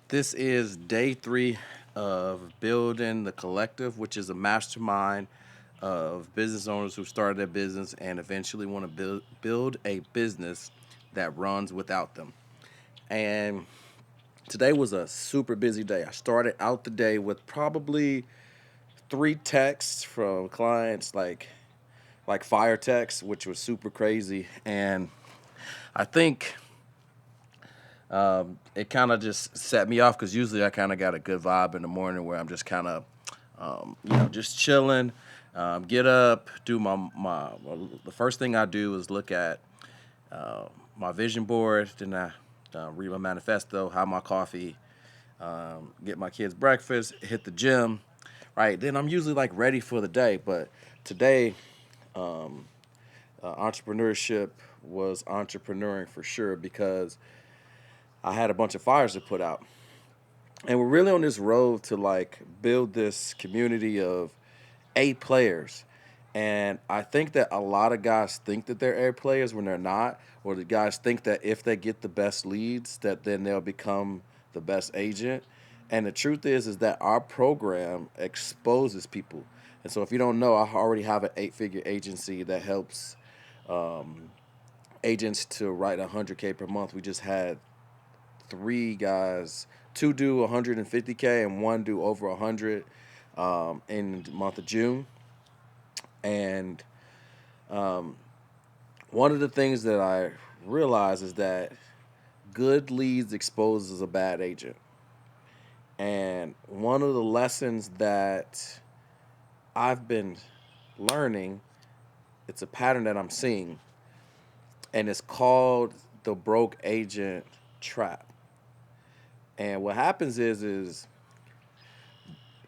This is day three of building the collective, which is a mastermind of business owners who started their business and eventually want to build a business that runs without them. And today was a super busy day. I started out the day with probably three texts from clients, like fire texts, which was super crazy. And I think it kind of just set me off because usually I kind of got a good vibe in the morning where I'm just kind of, just chilling. Get up, do my. The first thing I do is look at my vision board. Then I read my manifesto, have my coffee, get my kids breakfast, hit the gym. Right then, I'm usually like ready for the day. But today, entrepreneurship was entrepreneuring for sure because I had a bunch of fires to put out. And we're really on this road to like build this community of A players. And I think that a lot of guys think that they're A players when they're not, or the guys think that if they get the best leads, that then they'll become the best agent. And the truth is that our program exposes people. And so if you don't know, I already have an eight-figure agency that helps agents to write 100K per month. We just had three guys, two do 150K and one do over 100 in the month of June. And one of the things that I realize is that good leads exposes a bad agent. And one of the lessons that I've been learning, it's a pattern that I'm seeing, and it's called the broke agent trap. And what happens is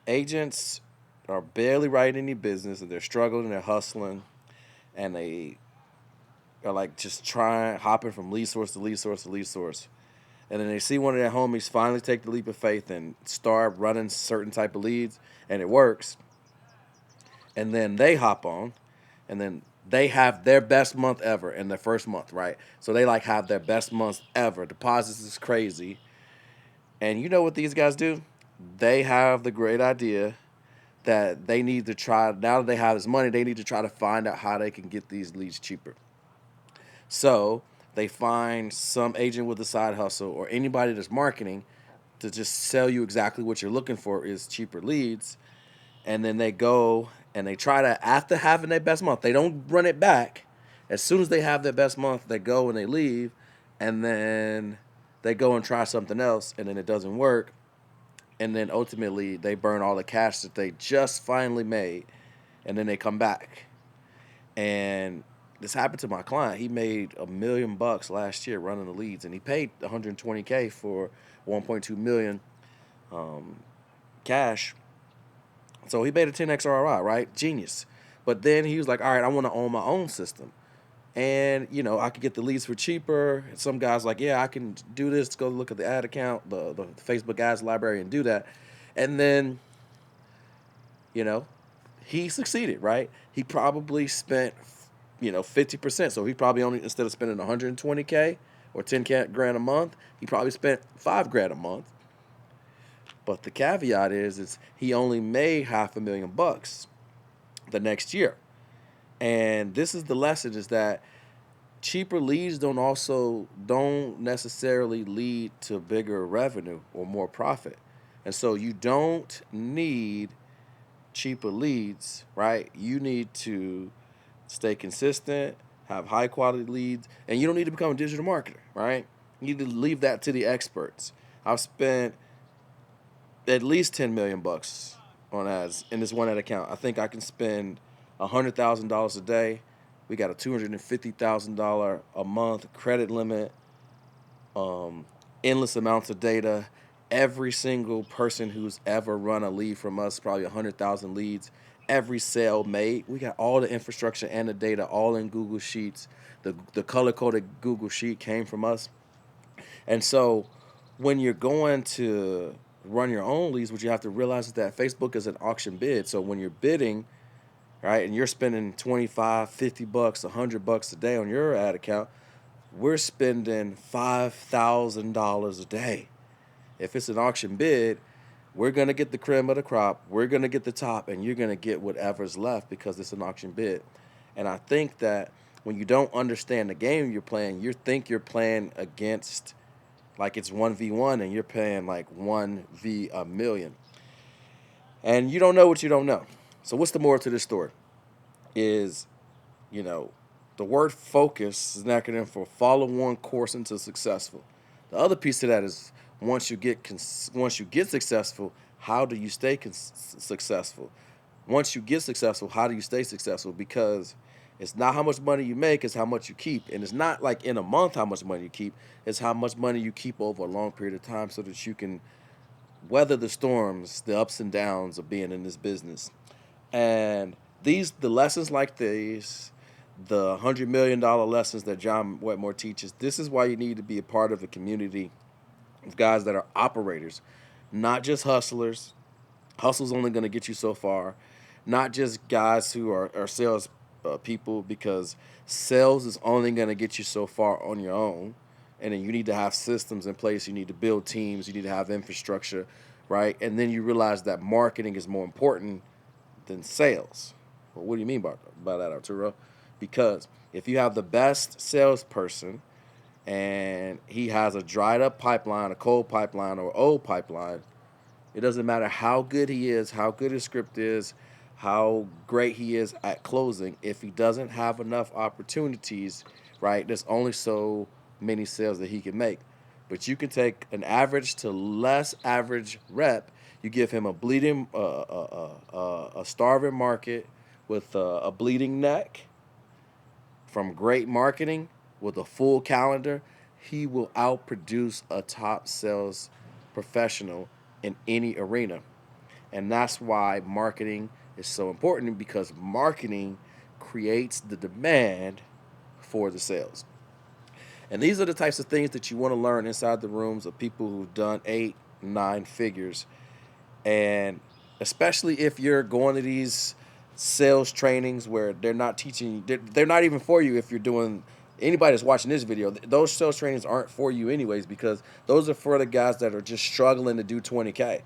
agents are barely writing any business and they're struggling, they're hustling, and they are like just trying, hopping from lead source to lead source to lead source. And then they see one of their homies finally take the leap of faith and start running certain type of leads, and it works. And then they hop on, and then they have their best month ever in their first month, right? So they like have their best month ever. Deposits is crazy. And you know what these guys do? They have the great idea that they need to try, now that they have this money, they need to try to find out how they can get these leads cheaper. So they find some agent with a side hustle or anybody that's marketing to just sell you exactly what you're looking for is cheaper leads. And then they go and they try to, after having their best month, they don't run it back. As soon as they have their best month, they go and they leave. And then they go and try something else and then it doesn't work. And then ultimately they burn all the cash that they just finally made. And then they come back. And this happened to my client. He made $1 million last year running the leads, and he paid 120K for 1.2 million cash. So he made a 10x ROI, right? Genius. But then he was like, all right, I want to own my own system. And, I could get the leads for cheaper. And some guys like, yeah, I can do this. Go look at the ad account, the Facebook ads library and do that. And then, you know, he succeeded, right? He probably spent, 50%. So he probably only, instead of spending 120K or 10 grand a month, he probably spent 5 grand a month. But the caveat is he only made half a million bucks the next year. And this is the lesson is that cheaper leads don't necessarily lead to bigger revenue or more profit. And so you don't need cheaper leads, right? You need to stay consistent, have high quality leads, and you don't need to become a digital marketer, right? You need to leave that to the experts. I've spent at least 10 million bucks on ads in this one ad account. I think I can spend $100,000 a day. We got a $250,000 a month credit limit, endless amounts of data. Every single person who's ever run a lead from us, probably 100,000 leads, every sale made. We got all the infrastructure and the data all in Google Sheets. The color coded Google Sheet came from us. And so when you're going to run your own leads, what you have to realize is that Facebook is an auction bid. So when you're bidding, right, and you're spending 25, 50 bucks, $100 a day on your ad account, we're spending $5,000 a day. If it's an auction bid, we're going to get the cream of the crop. We're going to get the top, and you're going to get whatever's left because it's an auction bid. And I think that when you don't understand the game you're playing, you think you're playing against like it's 1v1 and you're playing like 1v a million. And you don't know what you don't know. So what's the moral to this story? Is, you know, the word focus is an acronym for follow one course until successful. The other piece of that is once you get successful, how do you stay successful? Once you get successful, how do you stay successful? Because it's not how much money you make, it's how much you keep. And it's not like in a month how much money you keep, it's how much money you keep over a long period of time so that you can weather the storms, the ups and downs of being in this business. And the lessons like these, the $100 million lessons that John Wetmore teaches, this is why you need to be a part of a community of guys that are operators, not just hustlers. Hustle's only going to get you so far. Not just guys who are sales people, because sales is only going to get you so far on your own. And then you need to have systems in place. You need to build teams. You need to have infrastructure, right? And then you realize that marketing is more important than sales. Well, what do you mean by that, Arturo? Because if you have the best salesperson and he has a dried up pipeline, a cold pipeline, or old pipeline, it doesn't matter how good he is, how good his script is, how great he is at closing. If he doesn't have enough opportunities, right, there's only so many sales that he can make. But you can take an average to less average rep. You give him a bleeding, a starving market with a bleeding neck from great marketing with a full calendar. He will outproduce a top sales professional in any arena. And that's why marketing is so important, because marketing creates the demand for the sales. And these are the types of things that you want to learn inside the rooms of people who've done 8, 9 figures. And especially if you're going to these sales trainings where they're not teaching, they're not even for you. If you're doing, anybody that's watching this video, those sales trainings aren't for you anyways, because those are for the guys that are just struggling to do 20K.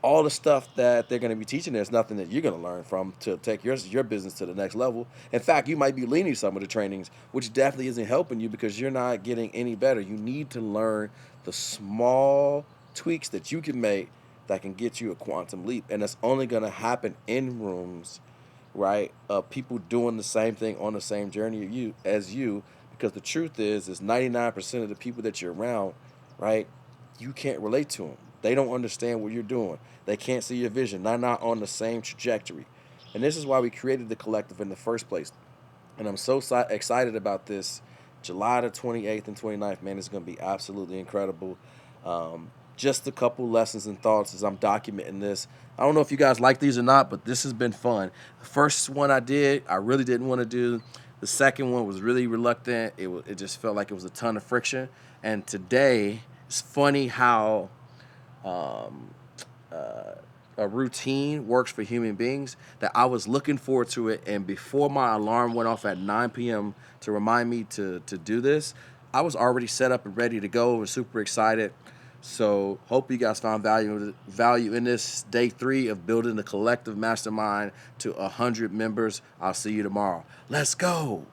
All the stuff that they're going to be teaching, there's nothing that you're going to learn from to take your business to the next level. In fact, you might be leaning some of the trainings, which definitely isn't helping you because you're not getting any better. You need to learn the small tweaks that you can make that can get you a quantum leap. And it's only going to happen in rooms, right, of people doing the same thing on the same journey as you. Because the truth is 99% of the people that you're around, right, you can't relate to them. They don't understand what you're doing. They can't see your vision. They're not on the same trajectory. And this is why we created the collective in the first place. And I'm so excited about this. July the 28th and 29th, man, it's going to be absolutely incredible. Just a couple lessons and thoughts as I'm documenting this. I don't know if you guys like these or not, but this has been fun. The first one I did, I really didn't want to do. The second one was really reluctant. It just felt like it was a ton of friction. And today, it's funny how a routine works for human beings, that I was looking forward to it. And before my alarm went off at 9 p.m. to remind me to do this, I was already set up and ready to go and super excited. So hope you guys found value in this day 3 of building the collective mastermind to 100 members. I'll see you tomorrow. Let's go.